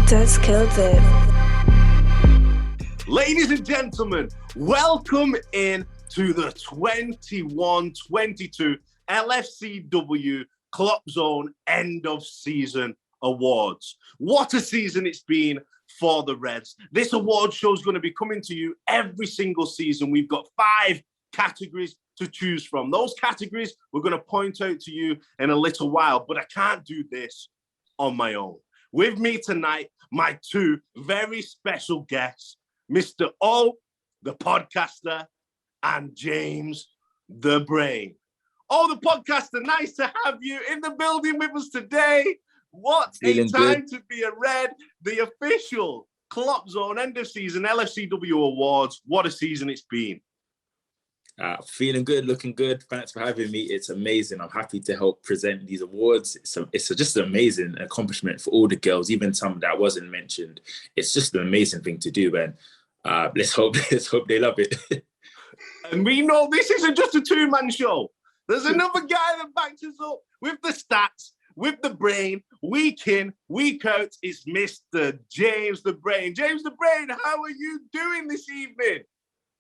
Just killed it. Ladies and gentlemen, welcome in to the 21-22 LFCW Kloppzone End of Season Awards. What a season it's been for the Reds. This award show is going to be coming to you every single season. We've got 5 categories to choose from. Those categories we're going to point out to you in a little while, but I can't do this on my own. With me tonight, my 2 very special guests, Mr. O, the podcaster, and James the Brain. Oh, the podcaster, nice to have you in the building with us today. What a time to be a Red, the official Kloppzone End of Season LFCW Awards. What a season it's been. Feeling good, looking good. Thanks for having me. It's amazing. I'm happy to help present these awards. It's just an amazing accomplishment for all the girls, even some that wasn't mentioned. It's just an amazing thing to do, man. Let's hope they love it. And we know this isn't just a 2-man show. There's another guy that backs us up with the stats, with the brain, week in, week out. It's Mr. James the Brain. James the Brain, how are you doing this evening?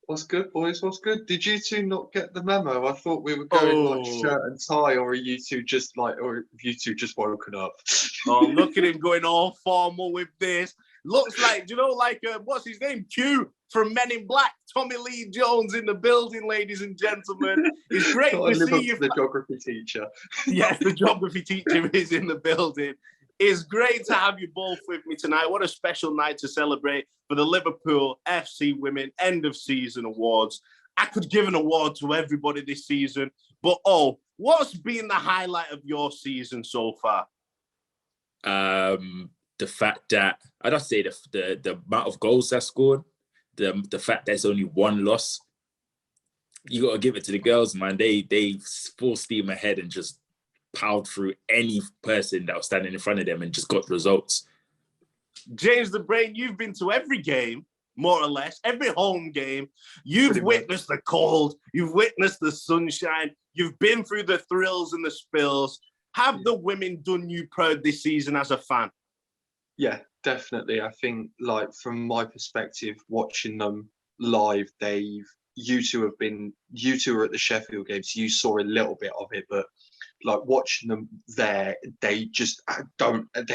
What's good, boys? What's good? Did you two not get the memo? I thought we were going like shirt and tie, or are you two just or have you two just woken up? Oh, look at him going all formal with this. Looks like, what's his name? Q from Men in Black. Tommy Lee Jones in the building, ladies and gentlemen. It's great to see you. The geography teacher. Yes, the geography teacher is in the building. It's great to have you both with me tonight. What a special night to celebrate for the Liverpool FC Women End of Season Awards. I could give an award to everybody this season, but what's been the highlight of your season so far? The fact that I'd say the amount of goals I scored, the fact that it's only 1 loss. You got to give it to the girls, man. They full steam ahead and just powered through any person that was standing in front of them and just got results. James the Brain, you've been to every game, more or less, every home game. You've witnessed the cold. You've witnessed the sunshine. You've been through the thrills and the spills. Have the women done you proud this season as a fan? Yeah, definitely. I think, from my perspective, watching them live, you two are at the Sheffield games. You saw a little bit of it, but watching them there, they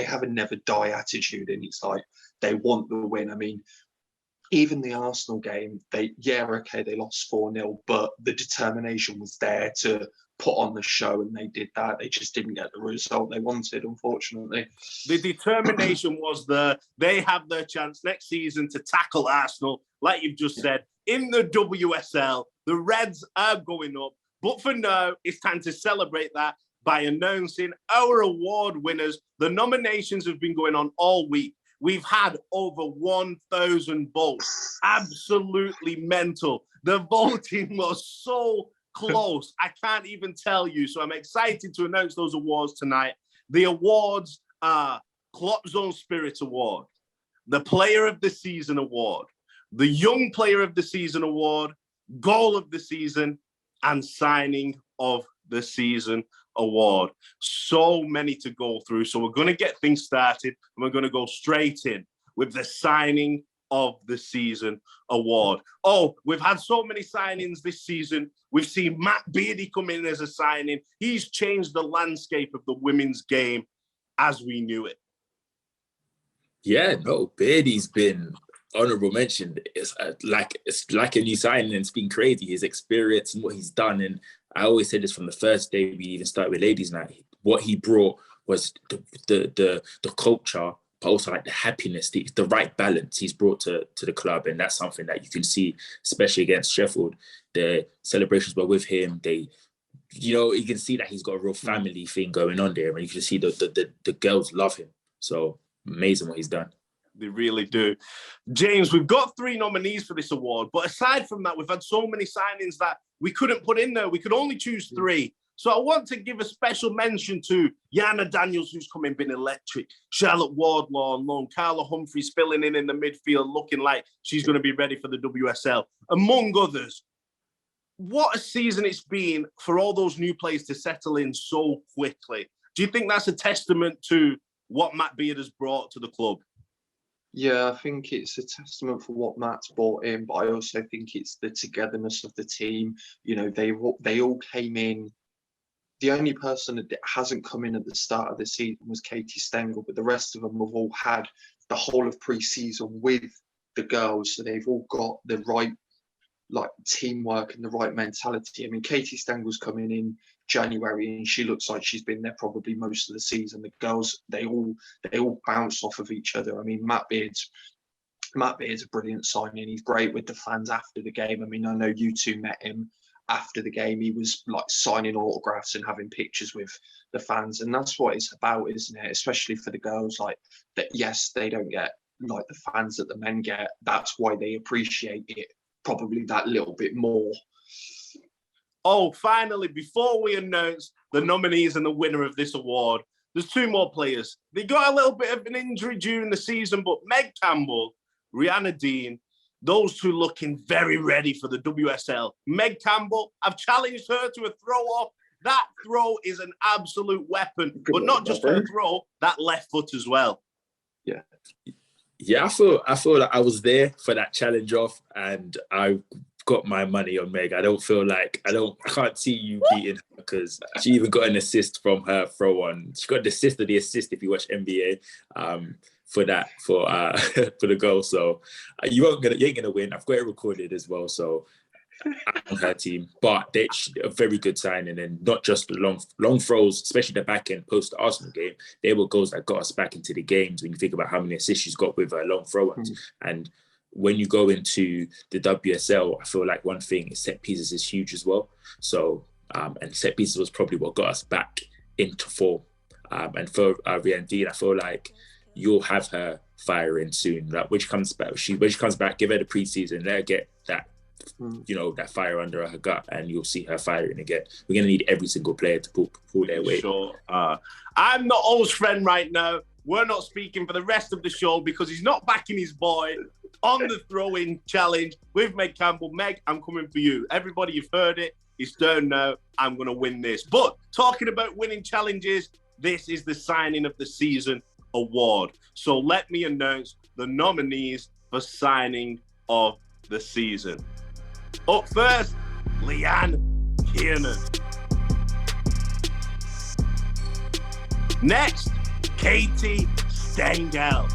have a never die attitude, and it's like they want the win. I mean, even the Arsenal game, they lost 4-0, but the determination was there to put on the show, and they did that. They just didn't get the result they wanted, unfortunately. The determination was there. They have their chance next season to tackle Arsenal, like you've just said, in the WSL. The Reds are going up. But for now, it's time to celebrate that by announcing our award winners. The nominations have been going on all week. We've had over 1,000 votes. Absolutely mental. The voting was so close. I can't even tell you. So I'm excited to announce those awards tonight. The awards are Kloppzone Spirit Award, the Player of the Season Award, the Young Player of the Season Award, Goal of the Season, and Signing of the Season Award. So many to go through. So we're going to get things started, and we're going to go straight in with the Signing of the Season Award. We've had so many signings this season. We've seen Matt Beatz come in as a signing. He's changed the landscape of the women's game as we knew it. Yeah, no, Beatty's been honorable mention. It's like a new signing, and it's been crazy. His experience and what he's done, and I always said this from the first day we even started with Ladies Night. What he brought was the culture, but also the happiness, the right balance he's brought to the club, and that's something that you can see, especially against Sheffield. The celebrations were with him. You can see that he's got a real family thing going on there, and you can see the girls love him. So amazing what he's done. They really do. James, we've got 3 nominees for this award, but aside from that, we've had so many signings that we couldn't put in there. We could only choose 3. So I want to give a special mention to Yana Daniels, who's come in, been electric. Charlotte Wardlaw on loan. Carla Humphreys filling in the midfield, looking like she's going to be ready for the WSL, among others. What a season it's been for all those new players to settle in so quickly. Do you think that's a testament to what Matt Beard has brought to the club? Yeah, I think it's a testament for what Matt's brought in, but I also think it's the togetherness of the team. You know, they all came in. The only person that hasn't come in at the start of the season was Katie Stengel, but the rest of them have all had the whole of pre-season with the girls, so they've all got the right teamwork and the right mentality. I mean, Katie Stengel's coming in January and she looks like she's been there probably most of the season. The girls, they all bounce off of each other. I mean, Matt Beard's a brilliant signing. He's great with the fans after the game. I mean, I know you two met him after the game. He was like signing autographs and having pictures with the fans, and that's what it's about, isn't it? Especially for the girls, like that. Yes, they don't get like the fans that the men get. That's why they appreciate it probably that little bit more. Oh, finally, before we announce the nominees and the winner of this award, there's two more players. They got a little bit of an injury during the season, but Meg Campbell, Rihanna Dean, those two looking very ready for the WSL. Meg Campbell, I've challenged her to a throw-off. That throw is an absolute weapon, but not just her throw, that left foot as well. Yeah. Yeah, I feel like I was there for that challenge off, and I got my money on Meg. I can't see you beating her because she even got an assist from her throw on. She got the assist of the assist if you watch NBA for the goal. So you ain't gonna win. I've got it recorded as well. So I'm on her team, but they're a very good signing, and not just the long throws, especially the back end post the Arsenal game. They were goals that got us back into the games. When you think about how many assists she's got with long throw-ins, and when you go into the WSL, I feel like one thing is set pieces is huge as well. So and set pieces was probably what got us back into form. And for Rihanna Dean, I feel like you'll have her firing soon. Like when she comes back, give her the preseason, let her get that. That fire under her gut, and you'll see her firing again. We're going to need every single player to pull their weight. Sure. I'm not O's friend right now. We're not speaking for the rest of the show because he's not backing his boy on the throw-in challenge with Meg Campbell. Meg, I'm coming for you. Everybody, you've heard it. It's done now. I'm going to win this. But talking about winning challenges, this is the signing of the season award. So let me announce the nominees for signing of the season. Up first, Leanne Kiernan. Next, Katie Stengel.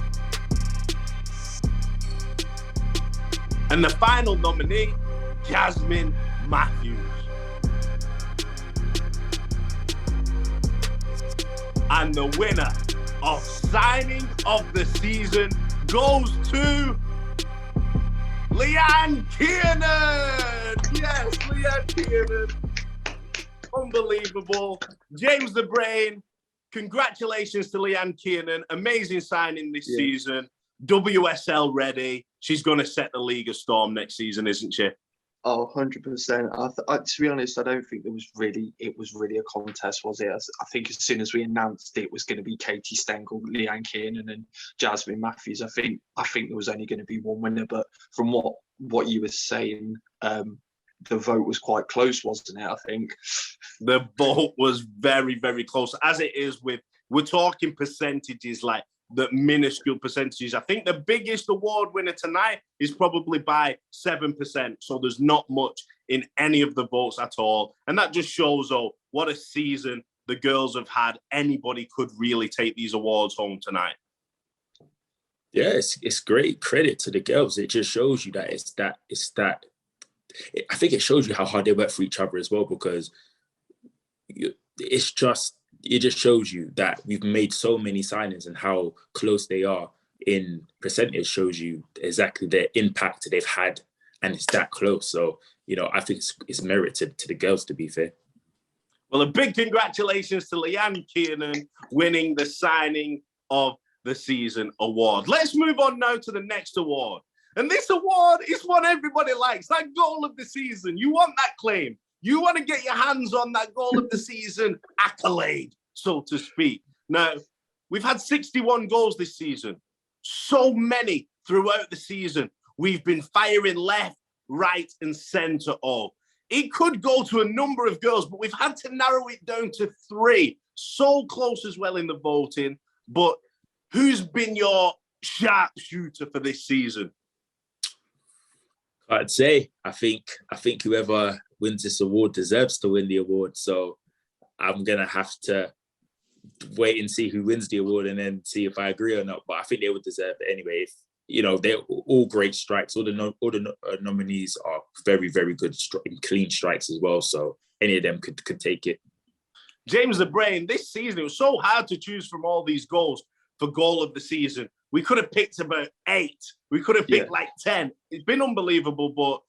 And the final nominee, Jasmine Matthews. And the winner of signing of the season goes to Leanne Kiernan! Yes, Leanne Kiernan. Unbelievable. James the Brain, congratulations to Leanne Kiernan. Amazing signing this season. WSL ready. She's going to set the league a storm next season, isn't she? Oh, 100%. To be honest, I don't think it was really a contest, was it? I think as soon as we announced it was going to be Katie Stengel, Leanne Kiernan and Jasmine Matthews, I think there was only going to be one winner. But from what you were saying, the vote was quite close, wasn't it? I think. The vote was very, very close. As it is we're talking percentages like the minuscule percentages. I think the biggest award winner tonight is probably by 7%. So there's not much in any of the votes at all. And that just shows, what a season the girls have had. Anybody could really take these awards home tonight. Yeah, it's great credit to the girls. It just shows you that I think it shows you how hard they work for each other as well, because it just shows you that we've made so many signings, and how close they are in percentage shows you exactly the impact they've had, and it's that close. So, I think it's merited to the girls, to be fair. Well, a big congratulations to Leanne Kiernan winning the signing of the season award. Let's move on now to the next award. And this award is one everybody likes, that goal of the season. You want that claim. You want to get your hands on that goal of the season accolade, so to speak. Now, we've had 61 goals this season. So many throughout the season. We've been firing left, right, and centre all. It could go to a number of girls, but we've had to narrow it down to 3. So close as well in the voting. But who's been your sharpshooter for this season? I'd say I think whoever wins this award deserves to win the award. So I'm gonna have to wait and see who wins the award and then see if I agree or not. But I think they would deserve it anyway. If, they're all great strikes. All the nominees are very, very good clean strikes as well. So any of them could take it. James the Brain, this season, it was so hard to choose from all these goals for goal of the season. We could have picked about 8. We could have picked like 10. It's been unbelievable, but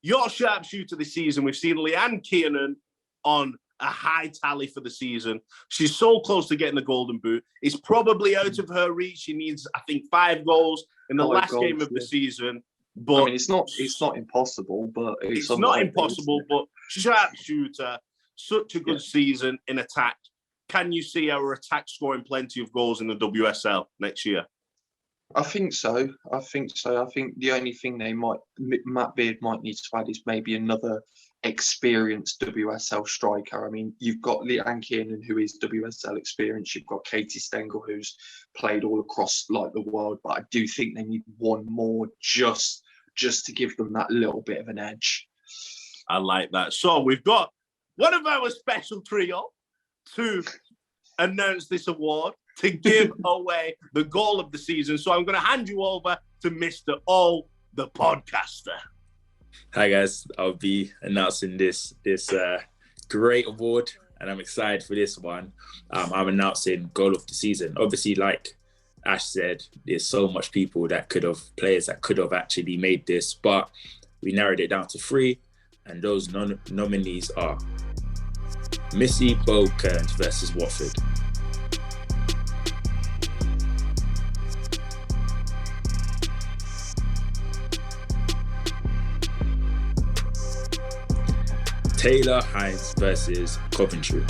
your sharpshooter this season, we've seen Leanne Kiernan on a high tally for the season. She's so close to getting the golden boot. It's probably out of her reach. She needs, I think, 5 goals in the last game of the season. But I mean, it's not impossible, but it's not impossible. But sharpshooter, such a good season in attack. Can you see our attack scoring plenty of goals in the WSL next year? I think so. I think the only thing Matt Beard might need to add is maybe another experienced WSL striker. I mean, you've got Leanne Kiernan, who is WSL experienced. You've got Katie Stengel, who's played all across like the world. But I do think they need one more just to give them that little bit of an edge. I like that. So we've got one of our special trio to announce this award, to give away the goal of the season. So I'm going to hand you over to Mr. O, the podcaster. Hi guys, I'll be announcing this great award, and I'm excited for this one. I'm announcing goal of the season. Obviously, like Ash said, there's so much players that could have actually made this, but we narrowed it down to 3, and those nominees are Missy Bo Kearns versus Watford, Taylor Hines versus Coventry,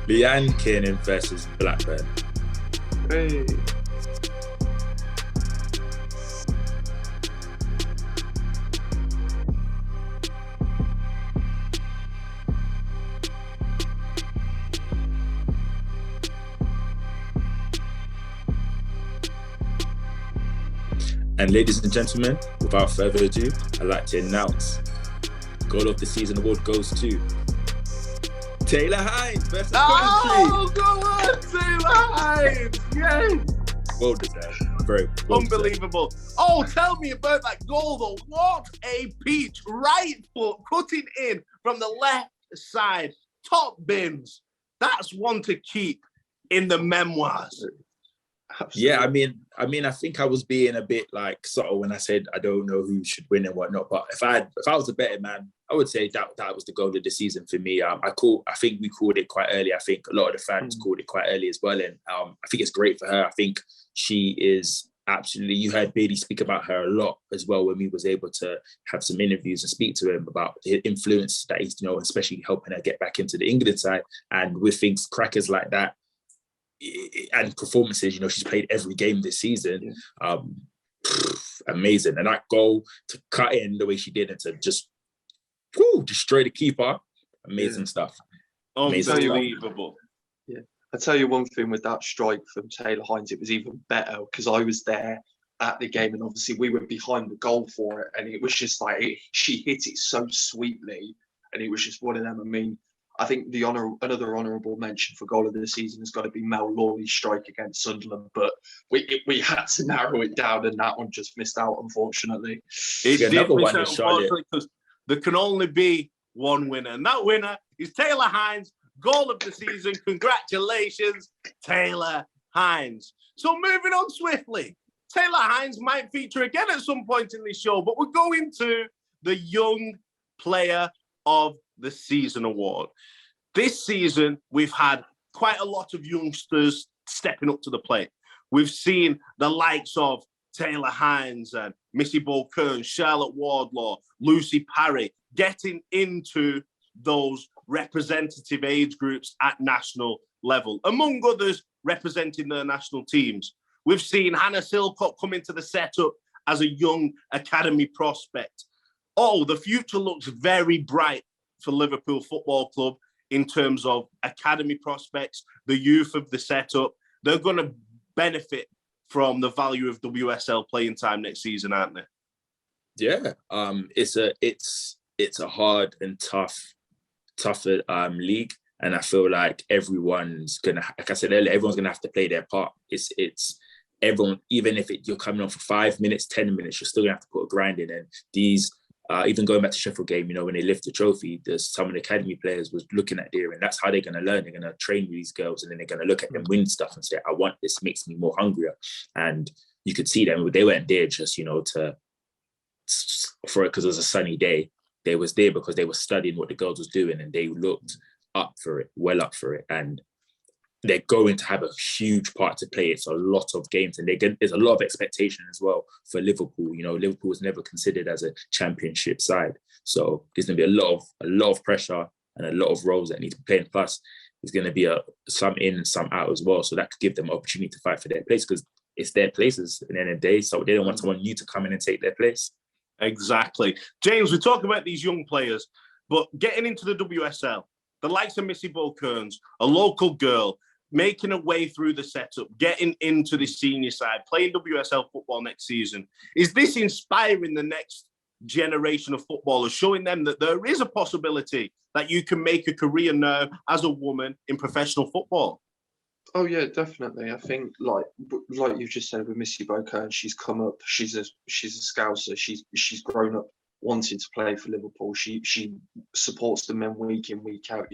Leanne Kiernan versus Blackburn, Hey. And ladies and gentlemen, without further ado, I'd like to announce Goal of the Season award goes to Taylor Hines versus Coventry. Oh, go on, Taylor Hines! Yes! Well deserved. Very well unbelievable. Oh, tell me about that goal, though. What a peach. Right foot cutting in from the left side. Top bins. That's one to keep in the memoirs. Absolutely. Yeah, I mean, I think I was being a bit like subtle when I said I don't know who should win and whatnot. But if I was a better man, I would say that was the goal of the season for me. I think we called it quite early. I think a lot of the fans called it quite early as well, and I think it's great for her. I think she is absolutely. You heard Beatty speak about her a lot as well when we was able to have some interviews and speak to him about the influence that he's, especially helping her get back into the England side, and with things crackers like that. And performances, she's played every game this season. Amazing. And that goal to cut in the way she did and to just destroy the keeper. Amazing stuff. Unbelievable. Yeah. I'll tell you one thing with that strike from Taylor Hines, it was even better because I was there at the game and obviously we were behind the goal for it. And it was just like, she hit it so sweetly. And it was just one of them. I mean, I think another honourable mention for goal of the season has got to be Mel Lawley's strike against Sunderland, but we had to narrow it down, and that one just missed out, unfortunately. It did miss out, unfortunately, because there can only be one winner, and that winner is Taylor Hines, goal of the season. Congratulations, Taylor Hines. So moving on swiftly, Taylor Hines might feature again at some point in this show, but we're going to the Young Player of the Season award. This season, we've had quite a lot of youngsters stepping up to the plate. We've seen the likes of Taylor Hines and Missy Bo Kearns, Charlotte Wardlaw, Lucy Parry getting into those representative age groups at national level, among others representing their national teams. We've seen Hannah Silcock come into the setup as a young academy prospect. Oh, the future looks very bright for Liverpool Football Club in terms of academy prospects, the youth of the setup. They're going to benefit from the value of WSL playing time next season, aren't they? Yeah, it's a hard and tougher league, and I feel like everyone's gonna, like I said earlier, everyone's gonna have to play their part. It's everyone, even if you're coming on for 5 minutes, 10 minutes, you're still gonna have to put a grind in. And these, even going back to Sheffield game, when they lift the trophy, there's some of the academy players was looking at there, and that's how they're gonna learn. They're gonna train with these girls, and then they're gonna look at them win stuff and say, "I want this. Makes me more hungrier." And you could see them; they weren't there just for it because it was a sunny day. They was there because they were studying what the girls was doing, and they looked well up for it. And they're going to have a huge part to play. It's a lot of games, and there's a lot of expectation as well for Liverpool. Liverpool was never considered as a championship side, so there's going to be a lot of pressure and a lot of roles that need to be played. Plus, there's going to be some in, some out as well. So that could give them opportunity to fight for their place, because it's their places at the end of the day. So they don't want someone new to come in and take their place. Exactly. James, we talk about these young players, but getting into the WSL, the likes of Missy Bokearns, a local girl, making a way through the setup, getting into the senior side, playing WSL football next season. Is this inspiring the next generation of footballers, showing them that there is a possibility that you can make a career now as a woman in professional football? Oh yeah, definitely. I think like you've just said with Missy Bokearns, she's come up. She's a Scouser. She's grown up wanting to play for Liverpool. She supports the men week in, week out.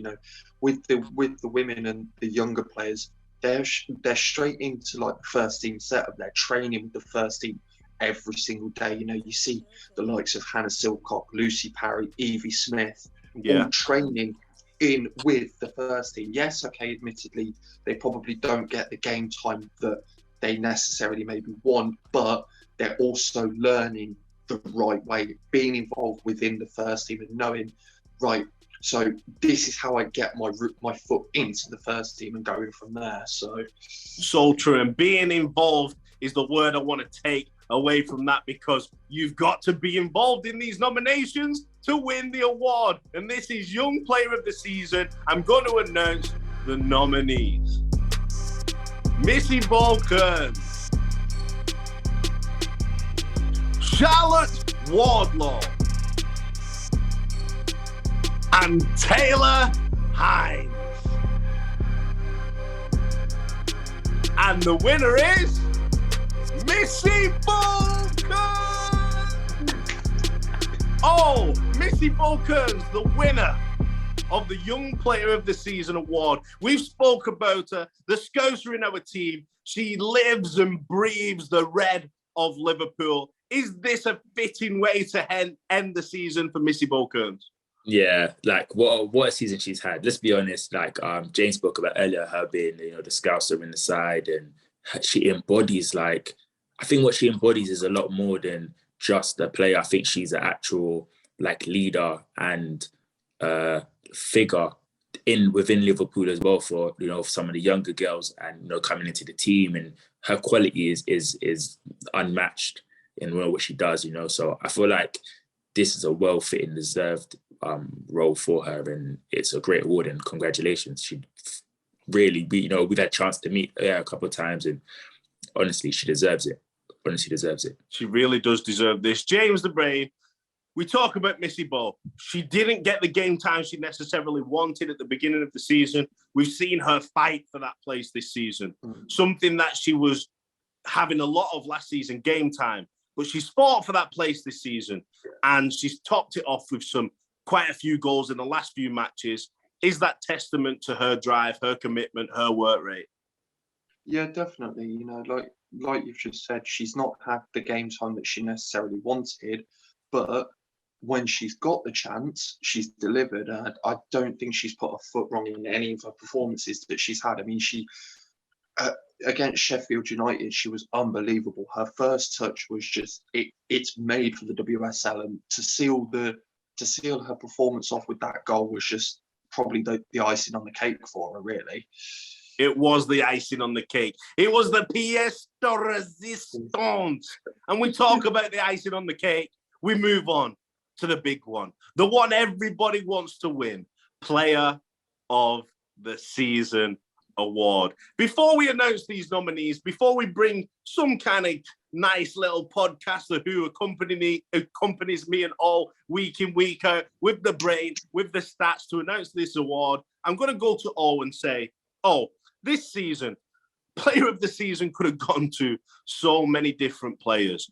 With the women and the younger players, they're straight into like the first team setup. They're training with the first team every single day. You see the likes of Hannah Silcock, Lucy Parry, Evie Smith, all training in with the first team. Yes, okay, admittedly, they probably don't get the game time that they necessarily maybe want, but they're also learning the right way, being involved within the first team and knowing, right, so this is how I get my foot into the first team and going from there. So true. And being involved is the word I want to take away from that, because you've got to be involved in these nominations to win the award. And this is Young Player of the Season. I'm going to announce the nominees. Missy Bokearns, Charlotte Wardlaw, and Taylor Hines. And the winner is Missy Bokearns. Oh, Missy Bokearns, the winner of the Young Player of the Season award. We've spoke about her, the Scouser in our team. She lives and breathes the red of Liverpool. Is this a fitting way to end the season for Missy Bokearns? Yeah, like what a season she's had. Let's be honest, like James spoke about earlier, her being, the Scouser in the side, and she embodies, I think what she embodies is a lot more than just a player. I think she's an actual leader and figure within Liverpool as well for some of the younger girls, and coming into the team, and her quality is unmatched in what she does. So I feel like this is a well-fitting, deserved role for her, and it's a great award, and congratulations. She really, we've had a chance to meet her a couple of times, and honestly, she deserves it. She really does deserve this. James the Brain, we talk about Missy Bo. She didn't get the game time she necessarily wanted at the beginning of the season. We've seen her fight for that place this season, something that she was having a lot of last season, game time. But she's fought for that place this season, and she's topped it off with quite a few goals in the last few matches. Is that testament to her drive, her commitment, her work rate? Yeah, definitely. Like you've just said, she's not had the game time that she necessarily wanted, but when she's got the chance, she's delivered. I don't think she's put a foot wrong in any of her performances that she's had. I mean, she against Sheffield United, she was unbelievable. Her first touch was just it's made for the WSL, and to seal her performance off with that goal was just probably the icing on the cake for her, really. It was the icing on the cake. It was the pièce de résistance. And we talk about the icing on the cake. We move on to the big one. The one everybody wants to win. Player of the Season award. Before we announce these nominees, before we bring some kind of nice little podcaster who accompanies me and all week in, week out with the brain, with the stats to announce this award, I'm going to go to O and say, this season, player of the season could have gone to so many different players.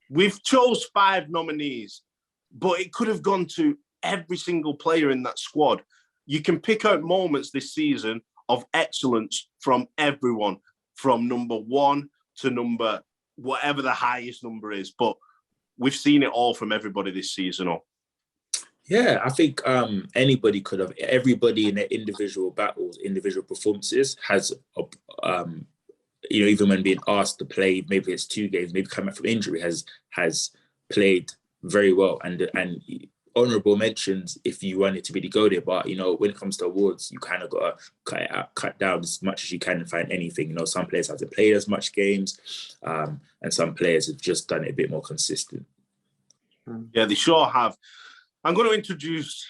We've chose 5 nominees, but it could have gone to every single player in that squad. You can pick out moments this season of excellence from everyone, from number 1 to number whatever the highest number is. But we've seen it all from everybody this season. Yeah, I think anybody could have. Everybody in their individual battles, individual performances has, even when being asked to play, maybe it's 2 games, maybe coming back from injury, has played very well. And honourable mentions if you want it to really go there. But, when it comes to awards, you kind of got to cut down as much as you can and find anything. Some players haven't played as much games and some players have just done it a bit more consistent. Yeah, they sure have. I'm going to introduce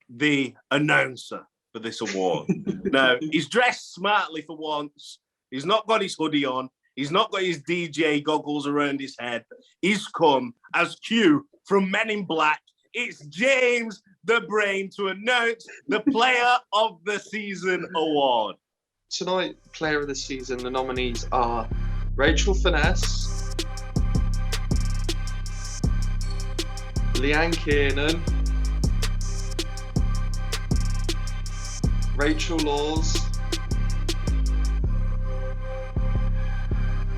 the announcer for this award. Now, he's dressed smartly for once. He's not got his hoodie on. He's not got his DJ goggles around his head. He's come as Q from Men in Black. It's James the Brain to announce the Player of the Season award. Tonight, Player of the Season, the nominees are Rachel Finesse, Leanne Kiernan, Rachel Laws,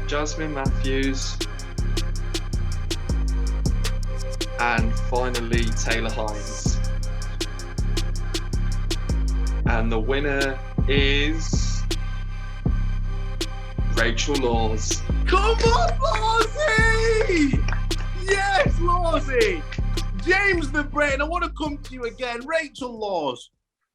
Jasmine Matthews, and finally Taylor Hines. And the winner is Rachel Laws. Come on, Lawsy! Yes, Lawsy! James the Brain, I want to come to you again. Rachel Laws,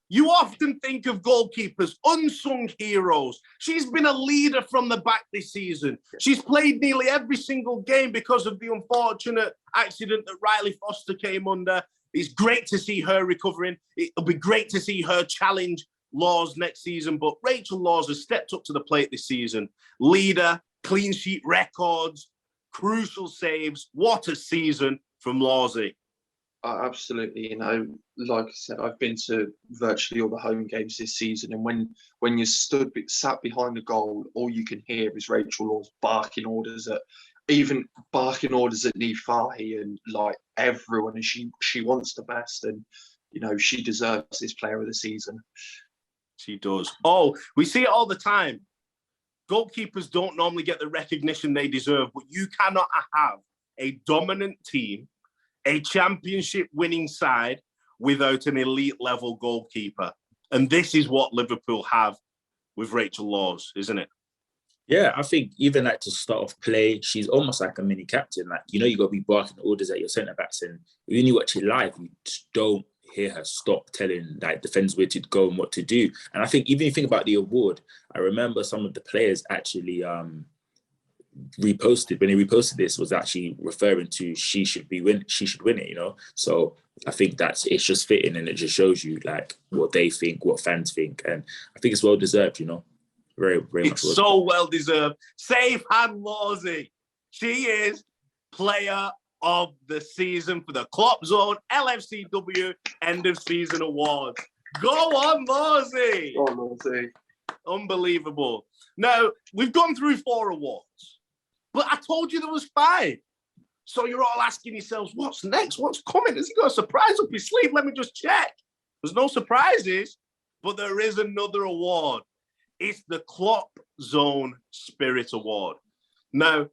you often think of goalkeepers, unsung heroes. She's been a leader from the back this season. She's played nearly every single game because of the unfortunate accident that Riley Foster came under. It's great to see her recovering. It'll be great to see her challenge Laws next season. But Rachel Laws has stepped up to the plate this season. Leader, clean sheet records, crucial saves. What a season from Lawsy. Absolutely, like I said, I've been to virtually all the home games this season, and when you're sat behind the goal, all you can hear is Rachel Laws barking orders at Niamh Fahy and like everyone, and she wants the best, and she deserves this Player of the Season. She does. We see it all the time. Goalkeepers don't normally get the recognition they deserve, but you cannot have a dominant team, a championship winning side without an elite level goalkeeper. And this is what Liverpool have with Rachel Laws, isn't it? Yeah, I think even to start off play, she's almost like a mini captain. You got to be barking orders at your centre-backs. And when you watch it live, you just don't hear her stop telling defenders where to go and what to do. And I think even if you think about the award, I remember some of the players actually reposted, when he reposted this, was actually referring to she should win it, So I think it's just fitting, and it just shows you what they think, what fans think, and I think it's well deserved, very, very much. It's so well deserved. Safe hand Lawsy. She is Player of the Season for the Kloppzone LFCW End of Season Awards. Go on, Lawsy. Go on, Lawsy. Unbelievable. Now, we've gone through 4 awards, but I told you there was 5. So you're all asking yourselves, what's next? What's coming? Has he got a surprise up his sleeve? Let me just check. There's no surprises, but there is another award. It's the Kloppzone Spirit Award. Now,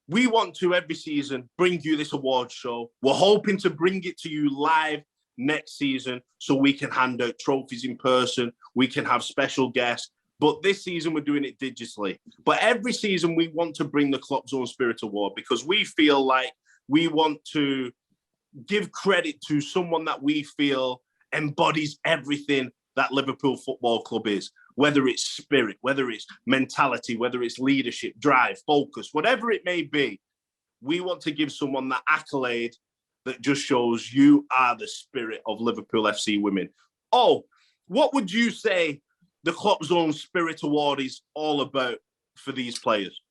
we want to, every season, bring you this award show. We're hoping to bring it to you live next season so we can hand out trophies in person. We can have special guests. But this season, we're doing it digitally. But every season, we want to bring the Kloppzone Spirit Award because we feel like we want to give credit to someone that we feel embodies everything that Liverpool Football Club is, whether it's spirit, whether it's mentality, whether it's leadership, drive, focus, whatever it may be. We want to give someone that accolade that just shows you are the spirit of Liverpool FC women. Oh, what would you say the Kloppzone Spirit Award is all about for these players?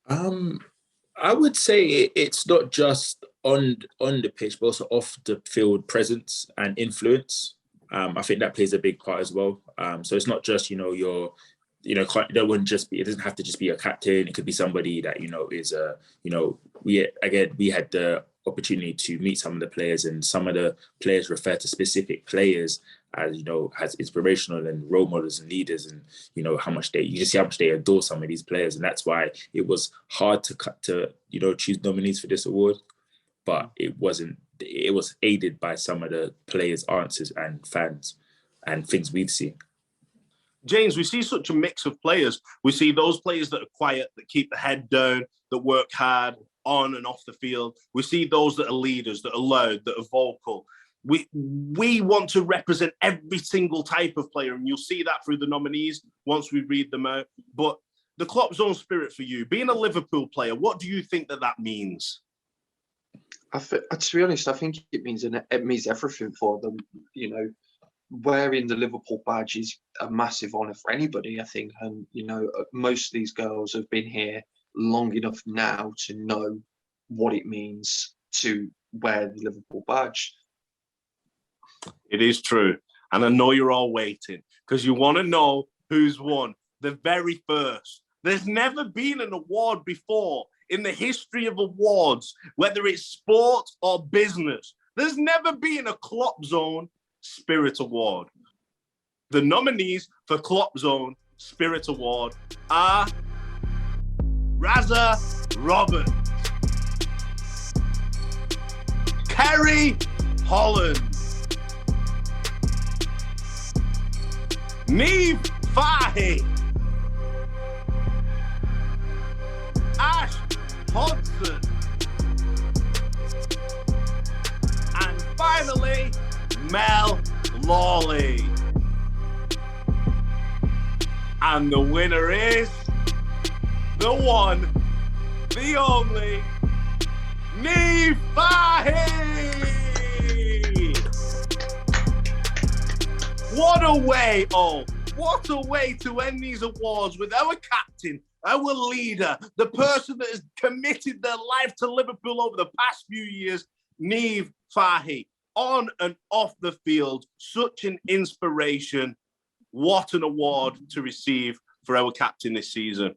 I would say it's not just on the pitch, but also off the field presence and influence. I think that plays a big part as well. So it's not just, it wouldn't just be, it doesn't have to just be a captain. It could be somebody that, is, we had the opportunity to meet some of the players, and some of the players refer to specific players as, as inspirational and role models and leaders, and, you just see how much they adore some of these players. And that's why it was hard to choose nominees for this award, but it was aided by some of the players' answers and fans and things we've seen. James, we see such a mix of players. We see those players that are quiet, that keep the head down, that work hard on and off the field. We see those that are leaders, that are loud, that are vocal. We want to represent every single type of player, and you'll see that through the nominees once we read them out. But the Kloppzone spirit for you, being a Liverpool player, what do you think that means? To be honest, I think it means everything for them. Wearing the Liverpool badge is a massive honour for anybody, I think. And, most of these girls have been here long enough now to know what it means to wear the Liverpool badge. It is true. And I know you're all waiting because you want to know who's won the very first. There's never been an award before in the history of awards, whether it's sport or business. There's never been a Kloppzone Spirit Award. The nominees for Kloppzone Spirit Award are Raza Roberts, Kerry Holland, Niamh Fahy, Ash Hodgson, and finally, Mel Lawley. And the winner is the one, the only, Niamh Fahy. What a way to end these awards with our captain, our leader, the person that has committed their life to Liverpool over the past few years, Niamh Fahy. On and off the field, such an inspiration. What an award to receive for our captain this season.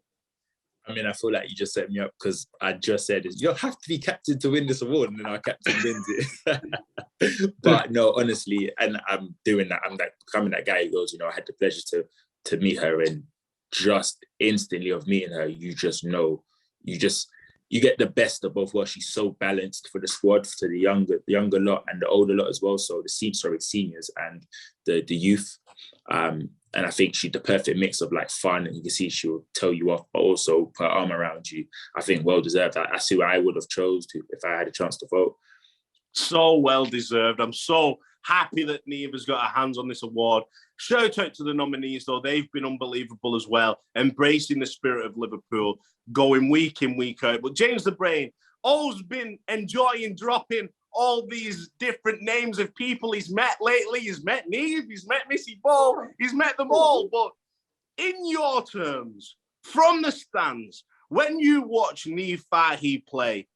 I mean, I feel like you just set me up because I just said you don't have to be captain to win this award, and then our captain wins it. But no, honestly, and I'm doing that. I'm like becoming that guy who goes, I had the pleasure to meet her, and just instantly of meeting her, you just know, you get the best of both worlds. She's so balanced for the squad, for the younger lot and the older lot as well. So the seniors and the youth. And I think she's the perfect mix of like fun, and you can see she'll tell you off, but also put her arm around you. I think well deserved. That's who I would have chose to if I had a chance to vote. So well deserved. I'm so happy that Niamh has got her hands on this award. Shout out to the nominees, though. They've been unbelievable as well, embracing the spirit of Liverpool, going week in, week out. But James the Brain, always been enjoying dropping all these different names of people he's met lately. He's met Niamh, he's met Missy Ball, he's met them all. But in your terms, from the stands, when you watch Niamh Fahy play,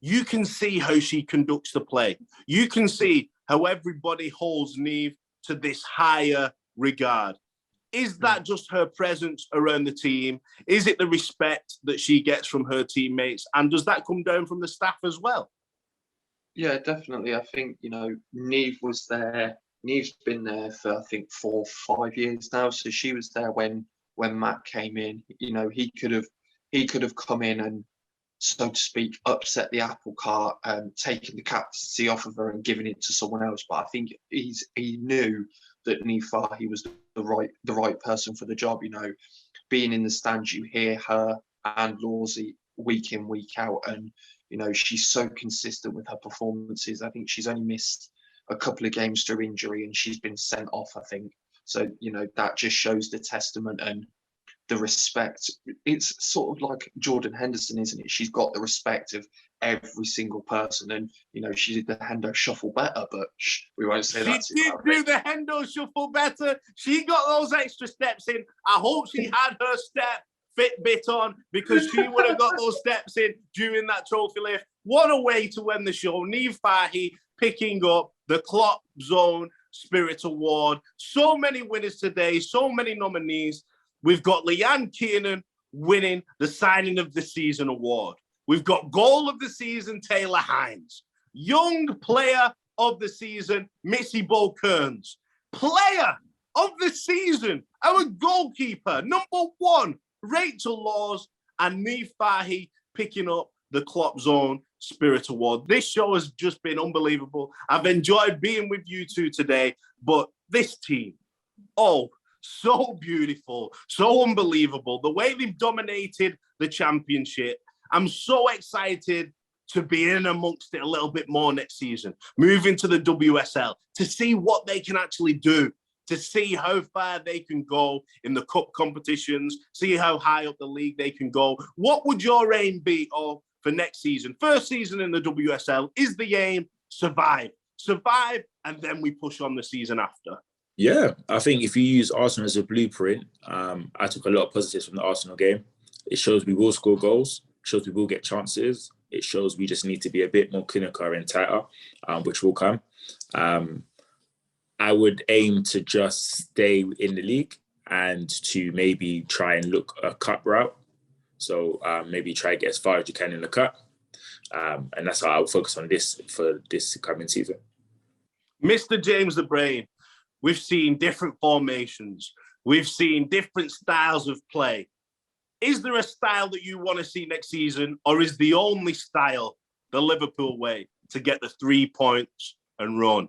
you can see how she conducts the play. You can see how everybody holds Niamh to this higher regard. Is that just her presence around the team? Is it the respect that she gets from her teammates? And does that come down from the staff as well? Yeah, definitely. I think, Niamh was there. Niamh's been there for, I think, 4 or 5 years now. So she was there when Matt came in. He could have come in and, so to speak, upset the apple cart and taken the captaincy off of her and given it to someone else. But I think he knew that Niamh Fahy was the right person for the job. Being in the stands, you hear her and Lawsy week in, week out, and she's so consistent with her performances. I think she's only missed a couple of games through injury and she's been sent off, I think. So, that just shows the testament and the respect. It's sort of like Jordan Henderson, isn't it? She's got the respect of every single person. And, she did the Hendo shuffle better, but we won't say that. She did do the Hendo shuffle better. She got those extra steps in. I hope she had her step Fitbit on, because she would have got those steps in during that trophy lift. What a way to end the show. Niamh Fahey picking up the Kloppzone Spirit Award. So many winners today, so many nominees. We've got Leanne Kiernan winning the Signing of the Season award. We've got Goal of the Season, Taylor Hines. Young Player of the Season, Missy Bo-Kearns. Player of the Season, our goalkeeper, number 1, Rachel Laws, and Niamh Fahey picking up the Kloppzone Spirit Award. This show has just been unbelievable. I've enjoyed being with you two today, but this team, so beautiful, so unbelievable. The way they've dominated the championship. I'm so excited to be in amongst it a little bit more next season, moving to the WSL, to see what they can actually do, to see how far they can go in the cup competitions, see how high up the league they can go. What would your aim be for next season? First season in the WSL, is the aim survive, and then we push on the season after? Yeah, I think if you use Arsenal as a blueprint, I took a lot of positives from the Arsenal game. It shows we will score goals, it shows we will get chances, it shows we just need to be a bit more clinical and tighter, which will come. I would aim to just stay in the league and to maybe try and look a cup route. So maybe try to get as far as you can in the cup. And that's how I'll focus on this for this coming season. Mr. James the Brain, we've seen different formations. We've seen different styles of play. Is there a style that you want to see next season, or is the only style the Liverpool way to get the 3 points and run?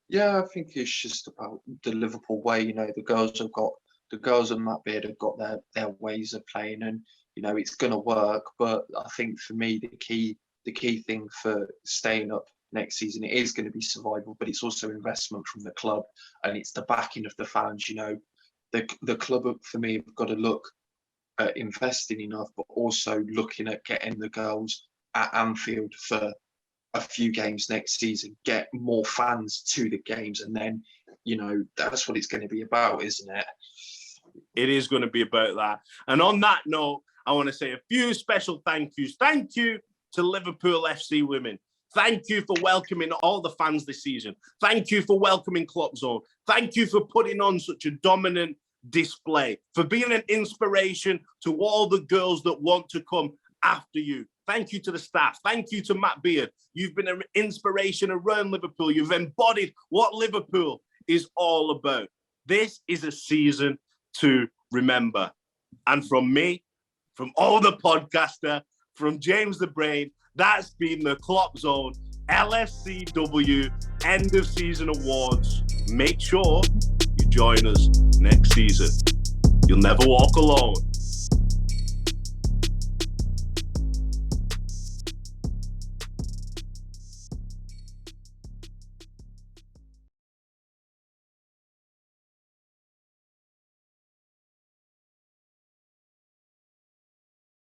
Yeah, I think it's just about the Liverpool way. The girls and Matt Beard have got their ways of playing, and it's going to work. But I think for me, the key thing for staying up next season, it is going to be survival, but it's also investment from the club, and it's the backing of the fans. The club for me have got to look at investing enough, but also looking at getting the girls at Anfield for a few games next season, get more fans to the games, and then that's what it's going to be about, isn't it? It is going to be about that. And on that note, I want to say a few special thank yous. Thank you to Liverpool FC women. Thank you for welcoming all the fans this season. Thank you for welcoming Kloppzone. Thank you for putting on such a dominant display, for being an inspiration to all the girls that want to come after you. Thank you to the staff. Thank you to Matt Beard. You've been an inspiration around Liverpool. You've embodied what Liverpool is all about. This is a season to remember. And from me, from all the podcaster, from James the Brain, that's been the Kloppzone LFCW End of Season Awards. Make sure you join us next season. You'll never walk alone.